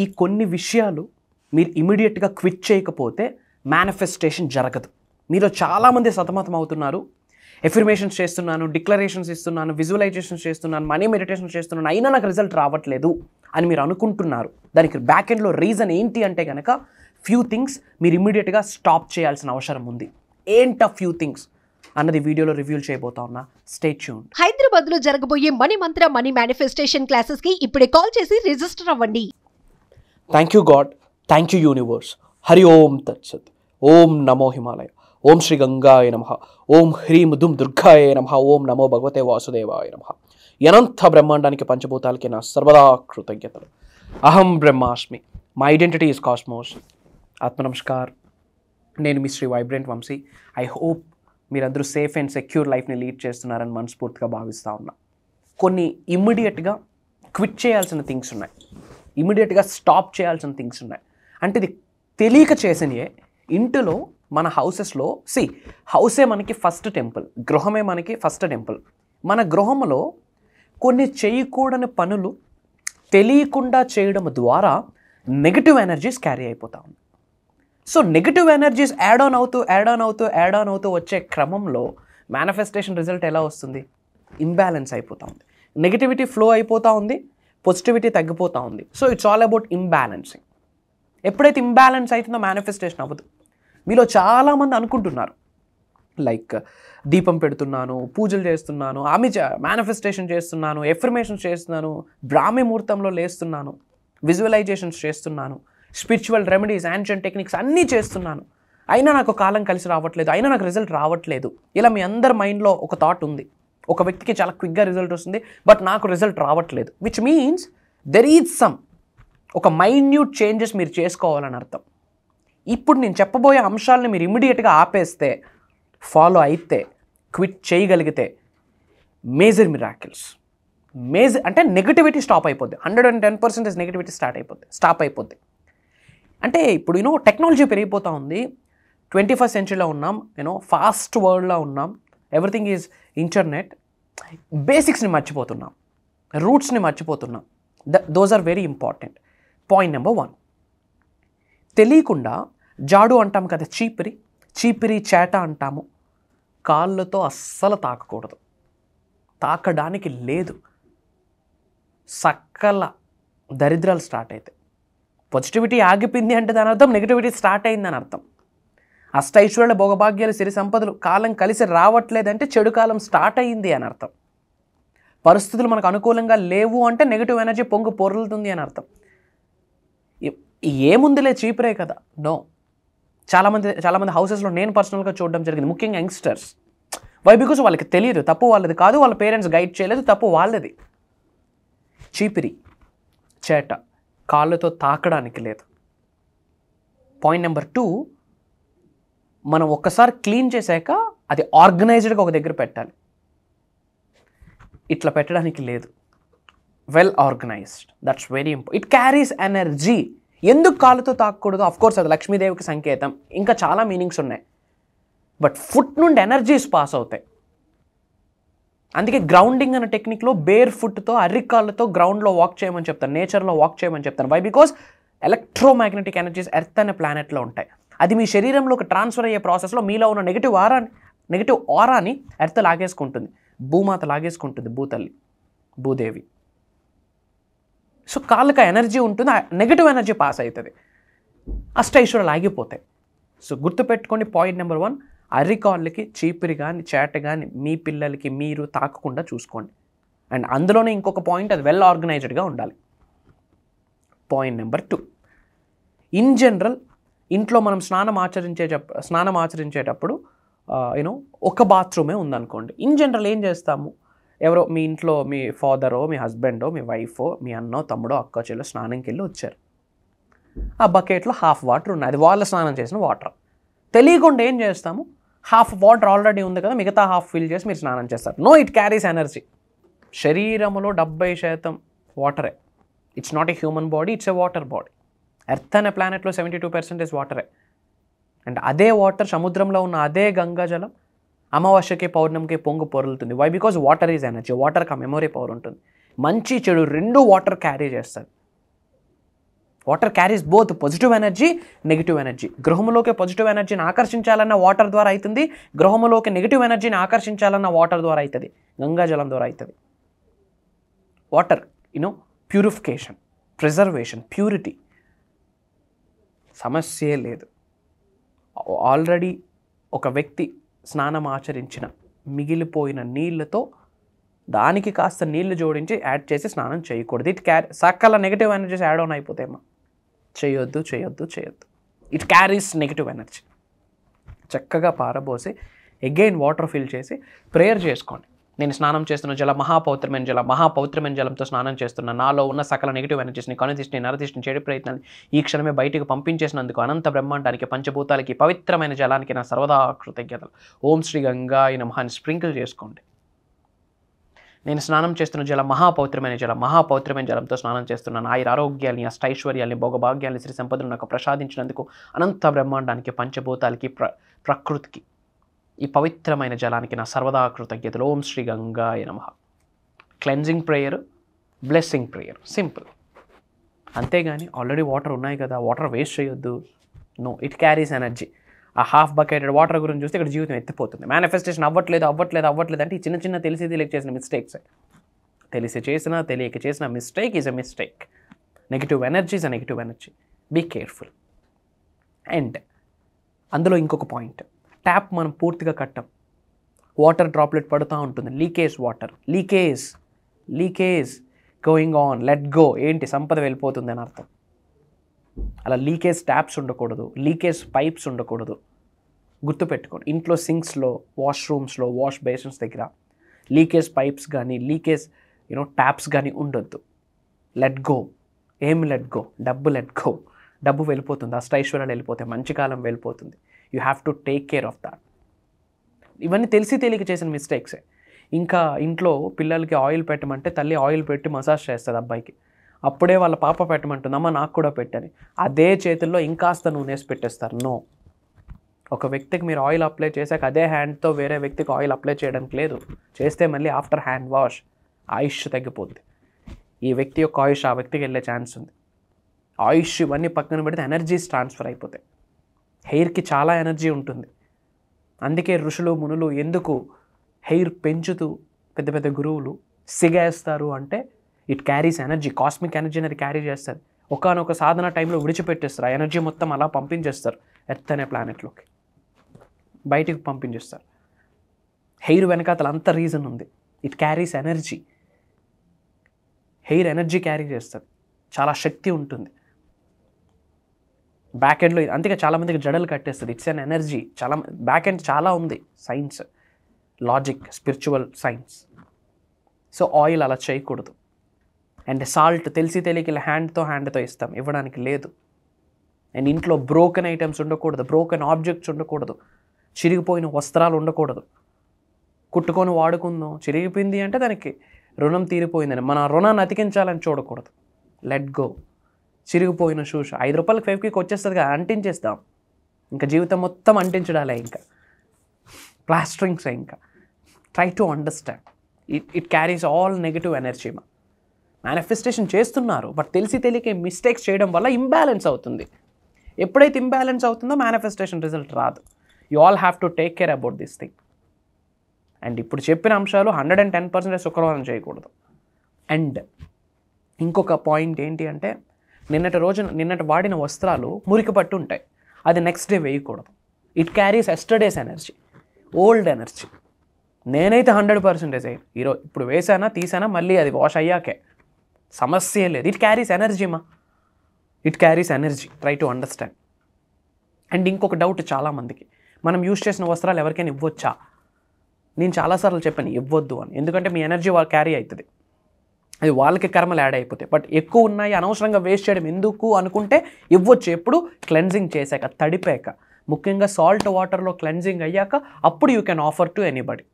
ఈ కొన్ని విషయాలు మీరు ఇమీడియట్గా క్విట్ చేయకపోతే మేనిఫెస్టేషన్ జరగదు. మీలో చాలామంది సతమతం అవుతున్నారు. ఎఫర్మేషన్స్ చేస్తున్నాను, డిక్లరేషన్స్ ఇస్తున్నాను, విజువలైజేషన్స్ చేస్తున్నాను, మనీ మెడిటేషన్ చేస్తున్నాను, అయినా నాకు రిజల్ట్ రావట్లేదు అని మీరు అనుకుంటున్నారు. దానికి బ్యాక్ ఎండ్లో రీజన్ ఏంటి అంటే కనుక ఫ్యూ థింగ్స్ మీరు ఇమీడియట్గా స్టాప్ చేయాల్సిన అవసరం ఉంది. ఏంటా ఫ్యూ థింగ్స్ అన్నది వీడియోలో రివ్యూ చేయబోతా ఉన్నా. Stay tuned. హైదరాబాద్ లో జరగబోయే మనీ మంత్ర మనీ మేనిఫెస్టేషన్ క్లాసెస్ కి ఇప్పుడే కాల్ చేసి రిజిస్టర్ అవ్వండి. Thank you God, thank you universe. Hari ఓం తత్సత్. ఓం నమో హిమాలయ. ఓం శ్రీ గంగాయ నమః. ఓం హ్రీం దుం దుర్గాయ నమః. ఓం నమో భగవతే వాసుదేవాయ నమః. అనంత బ్రహ్మాండానికి పంచభూతాలకి నా సర్వదా కృతజ్ఞతలు. అహం బ్రహ్మాస్మి. My identity is cosmos. ఆత్మ నమస్కార్. నేను మీ Shri vibrant Vamshi. I hope మీరందరూ సేఫ్ అండ్ సెక్యూర్ లైఫ్ని లీడ్ చేస్తున్నారని మనస్ఫూర్తిగా భావిస్తూ ఉన్నా. కొన్ని ఇమ్మీడియట్గా క్విట్ చేయాల్సిన థింగ్స్ ఉన్నాయి, ఇమ్మీడియట్గా స్టాప్ చేయాల్సిన థింగ్స్ ఉన్నాయి. అంటే ఇది తెలియక చేసినయే. ఇంటిలో మన హౌసెస్లో హౌసే మనకి ఫస్ట్ టెంపుల్, గృహమే మనకి ఫస్ట్ టెంపుల్. మన గృహంలో కొన్ని చేయకూడని పనులు తెలియకుండా చేయడం ద్వారా నెగిటివ్ ఎనర్జీస్ క్యారీ అయిపోతా ఉంది. So negative energies add on అవుతూ వచ్చే క్రమంలో మేనిఫెస్టేషన్ రిజల్ట్ ఎలా వస్తుంది? ఇంబ్యాలెన్స్ అయిపోతూ ఉంది. నెగిటివిటీ ఫ్లో అయిపోతూ ఉంది, పాజిటివిటీ తగ్గిపోతూ ఉంది. So it's all about imbalancing. ఎప్పుడైతే ఇంబ్యాలెన్స్ అవుతుందో మేనిఫెస్టేషన్ అవ్వదు. మీలో చాలామంది అనుకుంటున్నారు లైక్ దీపం పెడుతున్నాను, పూజలు చేస్తున్నాను, మేనిఫెస్టేషన్ చేస్తున్నాను, ఎఫర్మేషన్స్ చేస్తున్నాను, బ్రాహ్మీ ముహూర్తంలో లేస్తున్నాను, విజువలైజేషన్స్ చేస్తున్నాను, స్పిరిచువల్ రెమెడీస్, యాన్షియంట్ టెక్నిక్స్ అన్నీ చేస్తున్నాను, అయినా నాకు కాలం కలిసి రావట్లేదు, అయినా నాకు రిజల్ట్ రావట్లేదు. ఇలా మీ అందరి మైండ్లో ఒక థాట్ ఉంది. ఒక వ్యక్తికి చాలా క్విక్గా రిజల్ట్ వస్తుంది, బట్ నాకు రిజల్ట్ రావట్లేదు. Which means there is some ఒక మైన్యూట్ చేంజెస్ మీరు చేసుకోవాలని అర్థం. ఇప్పుడు నేను చెప్పబోయే అంశాలను మీరు ఇమ్మీడియట్గా ఆపేస్తే, ఫాలో అయితే, క్విట్ చేయగలిగితే మేజర్ మిరాకిల్స్. అంటే నెగిటివిటీ స్టాప్ అయిపోద్ది. 110% నెగిటివిటీ స్టాప్ అయిపోద్ది. అంటే ఇప్పుడు టెక్నాలజీ పెరిగిపోతూ ఉంది. 21st సెంచరీలో ఉన్నాం, ఫాస్ట్ వరల్డ్లో ఉన్నాం. Everything is internet. బేసిక్స్ని మర్చిపోతున్నాం, రూట్స్ని మర్చిపోతున్నాం. Those are very important. Point number 1, తెలియకుండా జాడు అంటాము కదా, చీపిరి చేట అంటాము. కాళ్ళతో అస్సలు తాకకూడదు, తాకడానికి లేదు. సకల దరిద్రాలు స్టార్ట్ అవుతాయి. పాజిటివిటీ ఆగిపోయింది అంటే దాని అర్థం నెగిటివిటీ స్టార్ట్ అయిందని అర్థం. అష్టైశ్వర్యాల భోగభాగ్యాలు, సిరి సంపదలు కాలం కలిసి రావట్లేదంటే చెడు కాలం స్టార్ట్ అయ్యింది అని అర్థం. పరిస్థితులు మనకు అనుకూలంగా లేవు అంటే నెగిటివ్ ఎనర్జీ పొంగు పొరులుతుంది అని అర్థం. ఏముందిలే చీపురే కదా, నో. చాలామంది హౌసెస్లో నేను పర్సనల్గా చూడడం జరిగింది, ముఖ్యంగా యంగ్స్టర్స్. బికాజ్ వాళ్ళకి తెలియదు, తప్పు వాళ్ళది కాదు, వాళ్ళ పేరెంట్స్ గైడ్ చేయలేదు, తప్పు వాళ్ళది. చీపిరి చేట కాళ్ళతో తాకడానికి లేదు. పాయింట్ నెంబర్ 2, మనం ఒక్కసారి క్లీన్ చేశాక అది ఆర్గనైజ్డ్గా ఒక దగ్గర పెట్టాలి. ఇట్లా పెట్టడానికి లేదు. Well organised, that's very important. It carries energy. ఎందుకు కాళ్ళతో తాకూడదు? అఫ్కోర్స్ అది లక్ష్మీదేవికి సంకేతం, ఇంకా చాలా మీనింగ్స్ ఉన్నాయి. బట్ ఫుట్ నుండి ఎనర్జీస్ పాస్ అవుతాయి. అందుకే గ్రౌండింగ్ అనే టెక్నిక్లో బేర్ ఫుట్తో, అర్రికాళ్ళతో గ్రౌండ్లో వాక్ చేయమని చెప్తాను, నేచర్లో వాక్ చేయమని చెప్తాను. బికాజ్ ఎలక్ట్రోమాగ్నెటిక్ ఎనర్జీస్ ఎర్త్ అనే ప్లానెట్లో ఉంటాయి. అది మీ శరీరంలోకి ట్రాన్స్ఫర్ అయ్యే ప్రాసెస్లో మీలో ఉన్న నెగిటివ్ ఆరాని ఎర్త్ లాగేసుకుంటుంది, భూమాత లాగేసుకుంటుంది, భూదేవి. సో కాళ్ళకి ఎనర్జీ ఉంటుంది, నెగిటివ్ ఎనర్జీ పాస్ అవుతుంది, అష్టైశ్వర్యాలు ఆగిపోతాయి. సో గుర్తుపెట్టుకోండి, పాయింట్ నెంబర్ 1, అర్రికాళ్ళకి చీపిరి కానీ చేట కానీ మీ పిల్లలకి మీరు తాకకుండా చూసుకోండి. అండ్ అందులోనే ఇంకొక పాయింట్, అది వెల్ ఆర్గనైజ్డ్గా ఉండాలి. పాయింట్ నెంబర్ 2, ఇన్ జనరల్ ఇంట్లో మనం స్నానం ఆచరించేటప్పుడు ఒక బాత్రూమే ఉందనుకోండి. ఇన్ జనరల్ ఏం చేస్తాము? ఎవరో మీ ఇంట్లో మీ ఫాదరో, మీ హస్బెండో, మీ వైఫో, మీ అన్నో, తమ్ముడో, అక్క చెల్లో స్నానంకి వెళ్ళి వచ్చారు. ఆ బకెట్లో హాఫ్ వాటర్ ఉన్నాయి, అది వాళ్ళ స్నానం చేసిన వాటర్. తెలియకుండా ఏం చేస్తాము? హాఫ్ వాటర్ ఆల్రెడీ ఉంది కదా, మిగతా హాఫ్ ఫిల్ చేసి మీరు స్నానం చేస్తారు. No, it carries energy. శరీరంలో 70% వాటరే. It's not a human body, it's a water body. Earth అనే ప్లానెట్లో 72% వాటరే. అండ్ అదే వాటర్, సముద్రంలో ఉన్న అదే గంగా జలం అమావాస్యకి పౌర్ణమికి పొంగు పొరులుతుంది. Because water is energy. వాటర్కి ఆ మెమొరీ పవర్ ఉంటుంది. మంచి చెడు రెండు వాటర్ క్యారీ చేస్తుంది. Water carries both positive energy, negative energy. గృహంలోకి పాజిటివ్ ఎనర్జీని ఆకర్షించాలన్న వాటర్ ద్వారా అవుతుంది, గృహంలోకి నెగిటివ్ ఎనర్జీని ఆకర్షించాలన్న వాటర్ ద్వారా అవుతుంది, గంగాజలం ద్వారా అవుతుంది. వాటర్ ప్యూరిఫికేషన్, ప్రిజర్వేషన్, ప్యూరిటీ, సమస్యే లేదు. ఆల్రెడీ ఒక వ్యక్తి స్నానం ఆచరించిన మిగిలిపోయిన నీళ్ళతో దానికి కాస్త నీళ్లు జోడించి యాడ్ చేసి స్నానం చేయకూడదు. ఇట్ సకల నెగిటివ్ ఎనర్జీస్ యాడ్ ఆన్ అయిపోతాయమ్మా. చేయొద్దు. It carries negative energy. చక్కగా పారబోసి అగైన్ వాటర్ ఫిల్ చేసి ప్రేయర్ చేసుకోండి. నేను స్నానం చేస్తున్న మహాపవిత్రమైన జలంతో స్నానం చేస్తున్నా. నాలో ఉన్న సకల నెగిటివ్ ఎనర్జీస్ని, కనుదిష్టిని, నరదిష్టిని, చెడు ప్రయత్నాన్ని ఈ క్షణమే బయటికి పంపించేసినందుకు అనంత బ్రహ్మాండానికి, పంచభూతాలకి, పవిత్రమైన జలానికి నా సర్వదా కృతజ్ఞతలు. ఓం శ్రీ గంగాయ నమః అని స్ప్రింకిల్ చేసుకోండి. నేను స్నానం చేస్తున్న మహాపవిత్రమైన జలంతో స్నానం చేస్తున్నాను. ఆరోగ్యాల్ని, అష్టైశ్వర్యాల్ని, భోగభాగ్యాల్ని, శ్రీ సంపదను నాకు ప్రసాదించినందుకు అనంత బ్రహ్మాండానికి, పంచభూతాలకి, ప్రకృతికి, ఈ పవిత్రమైన జలానికి నా సర్వదా కృతజ్ఞతలు. ఓం శ్రీ గంగాయ నమః. Cleansing prayer, blessing prayer, simple. అంతేగాని ఆల్రెడీ వాటర్ ఉన్నాయి కదా, వాటర్ వేస్ట్ చేయొద్దు. No, it carries energy. ఆ హాఫ్ బకెటెడ్ వాటర్ గురించి చూస్తే ఇక్కడ జీవితం ఎత్తిపోతుంది. మేనిఫెస్టేషన్ అవ్వట్లేదు అంటే ఈ చిన్న తెలిసి తెలియక చేసిన మిస్టేక్స్. తెలిసి చేసినా తెలియక చేసిన mistake is a mistake. Negative energy is a negative energy. Be careful. And అందులో ఇంకొక పాయింట్, ట్యాప్ మనం పూర్తిగా కట్టాం, వాటర్ డ్రాప్లెట్ పడుతూ ఉంటుంది, leakage going on, let go. ఏంటి? సంపద వెళ్ళిపోతుంది అని అర్థం. అలా లీకేజ్ ట్యాప్స్ ఉండకూడదు, లీకేజ్ పైప్స్ ఉండకూడదు. గుర్తుపెట్టుకోండి, ఇంట్లో సింక్స్లో, వాష్రూమ్స్లో, వాష్ బేసిన్స్ దగ్గర లీకేజ్ పైప్స్ కానీ, లీకేజ్ ట్యాప్స్ కానీ ఉండొద్దు. Let go. Let go? డబ్బు వెళ్ళిపోతుంది, అష్టైశ్వర్యాలు వెళ్ళిపోతాయి, మంచి కాలం వెళ్ళిపోతుంది. You have to take care of that. ఇవన్నీ తెలిసి తెలియక చేసిన మిస్టేక్సే. ఇంకా ఇంట్లో పిల్లలకి ఆయిల్ పెట్టమంటే తల్లి ఆయిల్ పెట్టి మసాజ్ చేస్తుంది అబ్బాయికి. అప్పుడే వాళ్ళ పాప పెట్టమంటుంది, అమ్మ నాకు కూడా పెట్టని. అదే చేతుల్లో ఇంకాస్త నూనె వేసి పెట్టేస్తారు. నో. ఒక వ్యక్తికి మీరు ఆయిల్ అప్లై చేశాక అదే హ్యాండ్తో వేరే వ్యక్తికి ఆయిల్ అప్లై చేయడానికి లేదు. చేస్తే మళ్ళీ ఆఫ్టర్ హ్యాండ్ వాష్ ఆయుష్ తగ్గిపోద్ది. ఈ వ్యక్తి యొక్క ఆయుష్ ఆ వ్యక్తికి వెళ్ళే ఛాన్స్ ఉంది. ఆయుష్ ఇవన్నీ పక్కన పెడితే ఎనర్జీస్ ట్రాన్స్ఫర్ అయిపోతాయి. హెయిర్కి చాలా ఎనర్జీ ఉంటుంది. అందుకే ఋషులు, మునులు ఎందుకు హెయిర్ పెంచుతూ పెద్ద పెద్ద గురువులు సిగేస్తారు అంటే it carries energy, cosmic energy అనేది క్యారీ చేస్తుంది. ఒకనొక సాధన టైంలో విడిచిపెట్టేస్తారు, ఆ ఎనర్జీ మొత్తం అలా పంపించేస్తారు ఎర్త్ అనే ప్లానెట్లోకి, బయటికి పంపించేస్తారు. హెయిర్ వెనకాతల అంత రీజన్ ఉంది. It carries energy. Hair energy carry చేస్తుంది, చాలా శక్తి ఉంటుంది. బ్యాక్ ఎండ్లో అందుకే చాలామందికి జడలు కట్టేస్తుంది. It's an energy. చాలా బ్యాక్ ఎండ్ చాలా ఉంది, science, logic, spiritual science. So oil అలా చేయకూడదు. అండ్ సాల్ట్ తెలిసి తెలియక హ్యాండ్తో ఇస్తాం, ఇవ్వడానికి లేదు. అండ్ ఇంట్లో బ్రోకెన్ ఐటమ్స్ ఉండకూడదు, బ్రోకెన్ ఆబ్జెక్ట్స్ ఉండకూడదు, చిరిగిపోయిన వస్త్రాలు ఉండకూడదు. కుట్టుకొని వాడుకుందాం, చిరిగిపోయింది అంటే దానికి రుణం తీరిపోయిందని మన రుణాన్ని అతికించాలని చూడకూడదు. Let go. చిరిగిపోయిన షూస్ 5 రూపాయలకి ఫెవిక్విక్ వచ్చేస్తుంది కదా, అంటించేస్తాం. ఇంకా జీవితం మొత్తం అంటించడాలే, ఇంకా ప్లాస్టరింగ్సే. ఇంకా try to understand it carries all negative energy. Manifestation చేస్తున్నారు, బట్ తెలిసి తెలియక మిస్టేక్స్ చేయడం వల్ల ఇంబ్యాలెన్స్ అవుతుంది. ఎప్పుడైతే ఇంబ్యాలెన్స్ అవుతుందో మేనిఫెస్టేషన్ రిజల్ట్ రాదు. You all have to take care about this thing. And ఇప్పుడు చెప్పిన అంశాలు 110% శుక్రవారం చేయకూడదు. అండ్ ఇంకొక పాయింట్ ఏంటి అంటే, నిన్నటి వాడిన వస్త్రాలు మురికి పట్టు ఉంటాయి, అది నెక్స్ట్ డే వేయకూడదు. It carries yesterday's energy, old energy. నేనైతే 100% ఈరోజు ఇప్పుడు వేసానా తీసానా మళ్ళీ అది వాష్ అయ్యాకే, సమస్య లేదు. It carries energy it carries energy. Try to understand. And ఇంకొక డౌట్ చాలామందికి, మనం యూజ్ చేసిన వస్త్రాలు ఎవరికైనా ఇవ్వచ్చా? నేను చాలాసార్లు చెప్పాను ఇవ్వద్దు అని. ఎందుకంటే మీ ఎనర్జీ వాళ్ళు క్యారీ అవుతుంది, అది వాళ్ళకి కర్మలు యాడ్ అయిపోతాయి. బట్ ఎక్కువ ఉన్నాయి, అనవసరంగా వేస్ట్ చేయడం ఎందుకు అనుకుంటే ఇవ్వచ్చు. ఎప్పుడు? క్లెన్జింగ్ చేశాక, తడిపాక, ముఖ్యంగా సాల్ట్ వాటర్లో క్లెన్జింగ్ అయ్యాక అప్పుడు you can offer to anybody.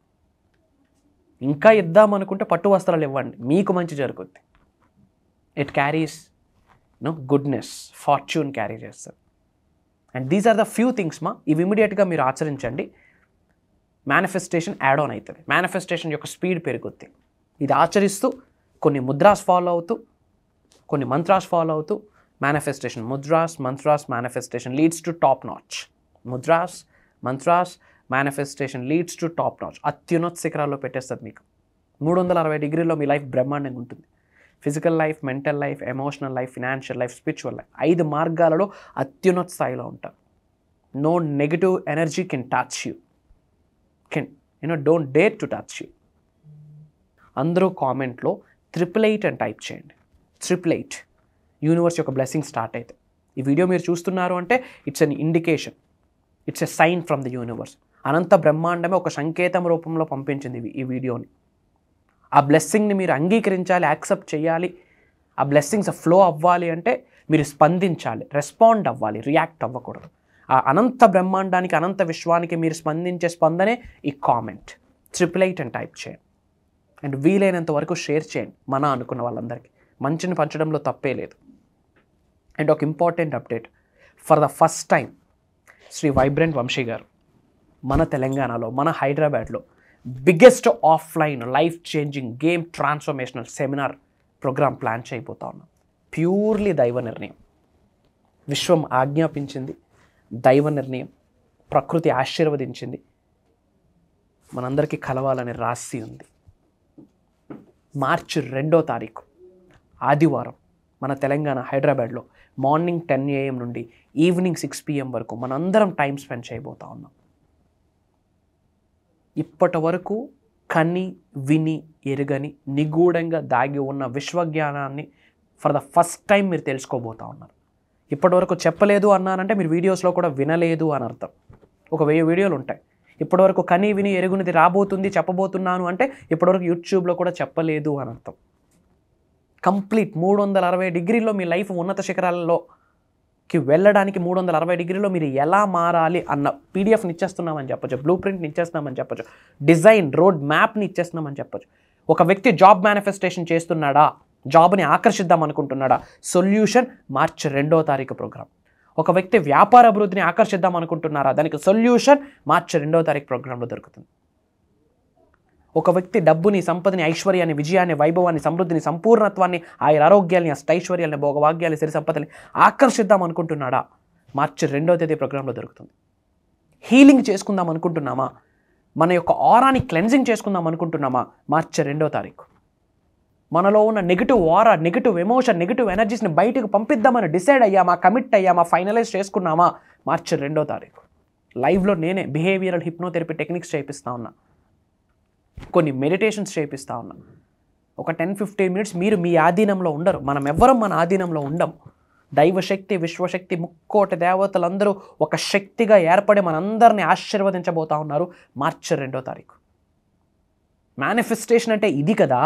ఇంకా ఇద్దామనుకుంటే పట్టు వస్త్రాలు ఇవ్వండి, మీకు మంచి జరుగుద్ది. It carries goodness, fortune carry చేస్తుంది. And these are the few things ఇవి ఇమీడియట్గా మీరు ఆచరించండి. మేనిఫెస్టేషన్ యాడ్ ఆన్ అవుతుంది, మేనిఫెస్టేషన్ యొక్క స్పీడ్ పెరుగుద్ది. ఇది ఆచరిస్తూ కొన్ని ముద్రాస్ ఫాలో అవుతూ, కొన్ని మంత్రాస్ ఫాలో అవుతూ manifestation, mudras, mantras, manifestation leads to top notch. Mudras, mantras, manifestation leads to top notch. అత్యున్నత శిఖరాల్లో పెట్టేస్తుంది మీకు. 360 డిగ్రీల్లో మీ లైఫ్ బ్రహ్మాండంగా ఉంటుంది. Physical life, mental life, emotional life, financial life, spiritual life, 5 మార్గాలలో అత్యున్నత స్థాయిలో ఉంటారు. No negative energy can touch you, don't dare to touch you. అందరూ కామెంట్లో 888 అని టైప్ చేయండి. 888 యూనివర్స్ యొక్క బ్లెస్సింగ్ స్టార్ట్ అయితే. ఈ వీడియో మీరు చూస్తున్నారు అంటే it's an indication, it's a sign from the universe. అనంత బ్రహ్మాండమే ఒక సంకేతం రూపంలో పంపించింది ఈ వీడియోని. ఆ బ్లెస్సింగ్ని మీరు అంగీకరించాలి, యాక్సెప్ట్ చేయాలి. ఆ బ్లెస్సింగ్స్ ఫ్లో అవ్వాలి అంటే మీరు స్పందించాలి, రెస్పాండ్ అవ్వాలి, రియాక్ట్ అవ్వకూడదు. ఆ అనంత బ్రహ్మాండానికి, అనంత విశ్వానికి మీరు స్పందించే స్పందనే ఈ కామెంట్. 888 అని టైప్ చేయండి. అండ్ వీలైనంత వరకు షేర్ చేయండి మన అనుకున్న వాళ్ళందరికీ. మంచిని పంచడంలో తప్పే లేదు. అండ్ ఒక important update, for the first time Shri vibrant Vamshi garu మన తెలంగాణలో, మన హైదరాబాద్లో biggest offline life changing game transformational seminar program plan చేయబోతా ఉన్నాం. ప్యూర్లీ దైవ నిర్ణయం. విశ్వం ఆజ్ఞాపించింది, దైవ నిర్ణయం, ప్రకృతి ఆశీర్వదించింది, మనందరికీ కలవాలని రాసి ఉంది. మార్చి 2వ తారీఖు ఆదివారం మన తెలంగాణ హైదరాబాద్లో మార్నింగ్ 10 AM నుండి ఈవినింగ్ 6 PM వరకు మనందరం టైం స్పెండ్ చేయబోతా ఉన్నాం. ఇప్పటి వరకు కని విని ఎరుగని నిగూఢంగా దాగి ఉన్న విశ్వజ్ఞానాన్ని ఫర్ ద ఫస్ట్ టైం మీరు తెలుసుకోబోతా ఉన్నారు. ఇప్పటివరకు చెప్పలేదు అన్నానంటే మీరు వీడియోస్లో కూడా వినలేదు అని అర్థం. ఒక 1000 వీడియోలు ఉంటాయి. ఇప్పటివరకు కని విని ఎరుగునిది రాబోతుంది చెప్పబోతున్నాను అంటే ఇప్పటివరకు యూట్యూబ్లో కూడా చెప్పలేదు అని అర్థం. కంప్లీట్ 360 డిగ్రీల్లో మీ లైఫ్ ఉన్నత శిఖరాలలోకి వెళ్ళడానికి 360 డిగ్రీలో మీరు ఎలా మారాలి అన్న పీడిఎఫ్ని ఇచ్చేస్తున్నామని చెప్పచ్చు, బ్లూ ప్రింట్ని ఇచ్చేస్తున్నామని చెప్పచ్చు, డిజైన్ రోడ్ మ్యాప్ని ఇచ్చేస్తున్నామని చెప్పచ్చు. ఒక వ్యక్తి జాబ్ మేనిఫెస్టేషన్ చేస్తున్నాడా, జాబ్ని ఆకర్షిద్దాం అనుకుంటున్నాడా, సొల్యూషన్ మార్చి 2వ తారీఖు ప్రోగ్రామ్. ఒక వ్యక్తి వ్యాపార అభివృద్ధిని ఆకర్షిద్దాం అనుకుంటున్నారా, దానికి సొల్యూషన్ మార్చి 2వ తారీఖు ప్రోగ్రాంలో దొరుకుతుంది. ఒక వ్యక్తి డబ్బుని, సంపదని, ఐశ్వర్యాన్ని, విజయాన్ని, వైభవాన్ని, సమృద్ధిని, సంపూర్ణత్వాన్ని, ఆరోగ్యాన్ని, అష్టైశ్వర్యాన్ని, భోగభాగ్యాన్ని, సిరి సంపదని ఆకర్షిద్దాం అనుకుంటున్నాడా, మార్చి 2వ తేదీ ప్రోగ్రాంలో దొరుకుతుంది. హీలింగ్ చేసుకుందాం అనుకుంటున్నామా, మన యొక్క ఆరాని క్లెన్జింగ్ చేసుకుందాం అనుకుంటున్నామా, మార్చి 2వ తారీఖు. మనలో ఉన్న negative aura, negative emotion, negative ఎనర్జీస్ని బయటకు పంపిద్దామని డిసైడ్ అయ్యామా, కమిట్ అయ్యామా, ఫైనలైజ్ చేసుకున్నామా, మార్చి 2వ తారీఖు. లైవ్లో నేనే బిహేవియరల్ హిప్నోథెరపీ టెక్నిక్స్ చేపిస్తూ ఉన్నా, కొన్ని మెడిటేషన్స్ చేపిస్తూ ఉన్నా. ఒక 10-15 మినిట్స్ మీరు మీ ఆధీనంలో ఉండరు, మనం ఎవ్వరం మన ఆధీనంలో ఉండం. దైవశక్తి, విశ్వశక్తి, ముక్కోటి దేవతలందరూ ఒక శక్తిగా ఏర్పడి మనందరినీ ఆశీర్వదించబోతా ఉన్నారు మార్చి 2వ తారీఖు. మేనిఫెస్టేషన్ అంటే ఇది కదా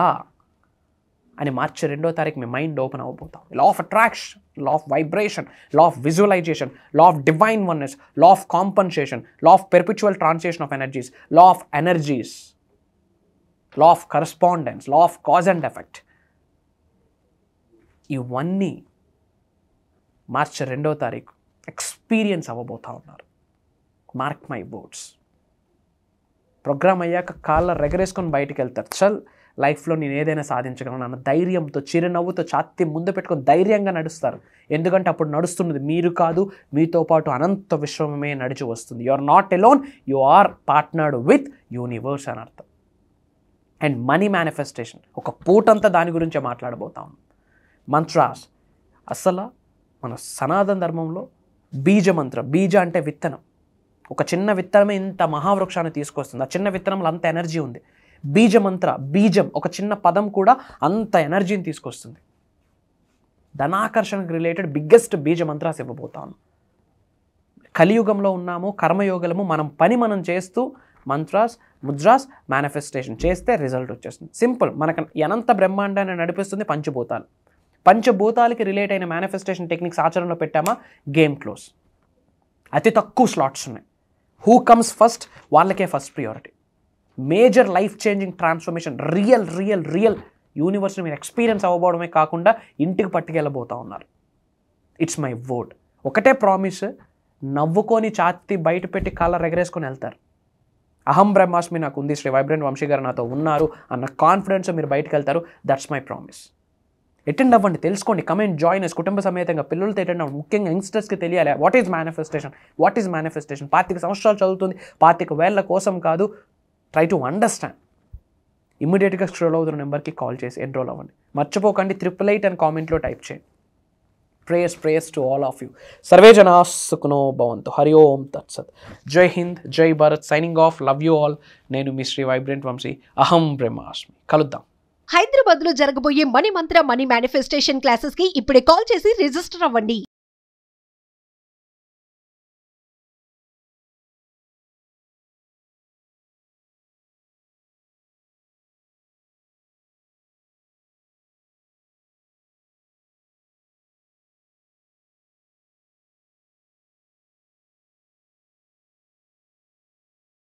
అని మార్చి 2వ తారీఖు మీ మైండ్ ఓపెన్ అవ్వబోతాం. Law of attraction, law of vibration, law of visualization, law of divine oneness, law of compensation, law of perpetual translation of energies, law of energies, law of correspondence, law of cause and effect. ఇవన్నీ మార్చి 2వ తారీఖు experience అవ్వబోతా ఉన్నారు. Mark my words. Programme అయ్యాక కాళ్ళ రెగరేసుకొని బయటికి వెళ్తారు. చల్, లైఫ్లో నేను ఏదైనా సాధించగలను అన్న ధైర్యంతో, చిరునవ్వుతో, ఛాతీ ముందు పెట్టుకొని ధైర్యంగా నడుస్తారు. ఎందుకంటే అప్పుడు నడుస్తున్నది మీరు కాదు, మీతో పాటు అనంత విశ్వమే నడిచి వస్తుంది. You are not alone, you are partnered with universe అని అర్థం. అండ్ మనీ మేనిఫెస్టేషన్, ఒక పూటంతా దాని గురించే మాట్లాడబోతాం. మంత్రాస్, అసలు మన సనాతన ధర్మంలో బీజ మంత్రం, బీజ అంటే విత్తనం. ఒక చిన్న విత్తనమే ఇంత మహావృక్షాన్ని తీసుకొస్తుంది. ఆ చిన్న విత్తనంలో అంత ఎనర్జీ ఉంది. బీజ మంత్ర, బీజం, ఒక చిన్న పదం కూడా అంత ఎనర్జీని తీసుకొస్తుంది. ధనాకర్షణకు రిలేటెడ్ బిగ్గెస్ట్ బీజ మంత్రాస్ ఇవ్వబోతాను. కలియుగంలో ఉన్నాము, కర్మయోగలము, మనం చేస్తూ మంత్రాస్, ముద్రాస్, మేనిఫెస్టేషన్ చేస్తే రిజల్ట్ వచ్చేస్తుంది. సింపుల్. మనకు అనంత బ్రహ్మాండాన్ని నడిపిస్తుంది పంచభూతాలు. పంచభూతాలకి రిలేట్ అయిన మేనిఫెస్టేషన్ టెక్నిక్స్ ఆచరణలో పెట్టామా, గేమ్ క్లోజ్. అతి తక్కువ స్లాట్స్ ఉన్నాయి. హూ కమ్స్ ఫస్ట్ వాళ్ళకే first priority. Major life changing transformation, real యూనివర్స్ని మీరు ఎక్స్పీరియన్స్ అవ్వబోవడమే కాకుండా ఇంటికి పట్టుకెళ్ళబోతూ ఉన్నారు. It's my word. ఒకటే ప్రామిస్, నవ్వుకొని ఛాతీ బయట పెట్టి కాళ్ళ రెగరేసుకొని వెళ్తారు. అహం బ్రహ్మాస్మి నాకు ఉంది, శ్రీ వైబ్రెంట్ వంశీ గారు నాతో ఉన్నారు అన్న కాన్ఫిడెన్స్ మీరు బయటకు వెళ్తారు. That's my promise. అటెండ్ అవ్వండి, తెలుసుకోండి, కమెంట్ జాయిన్ చేసి కుటుంబ సమేతంగా పిల్లలతో అటెండ్ అవ్వండి. ముఖ్యంగా యంగ్స్టర్స్కి తెలియాలి వాట్ ఈజ్ మేనిఫెస్టేషన్. 25 సంవత్సరాలు చదువుతుంది, 25,000 కోసం కాదు. Try to understand. ఇమ్మీడియట్గా స్క్రోల్ అవుతున్న నెంబర్కి కాల్ చేసి ఎన్రోల్ అవ్వండి. మర్చిపోకండి 888 అని కామెంట్లో టైప్ చేయండి. Prayers to all of you. Survey జనా సుఖినో భవంతు. హరి ఓం తత్సత్. జై హింద్, జై Bharat. Signing off. Love you all. నేను మీ శ్రీ వైబ్రెంట్ వంశీ. అహం బ్రహ్మాస్మి. కలుద్దాం. హైదరాబాద్ లో జరగబోయే మనీ మంత్ర మనీ మేనిఫెస్టేషన్ క్లాసెస్ కి ఇప్పుడే కాల్ చేసి రిజిస్టర్ అవ్వండి.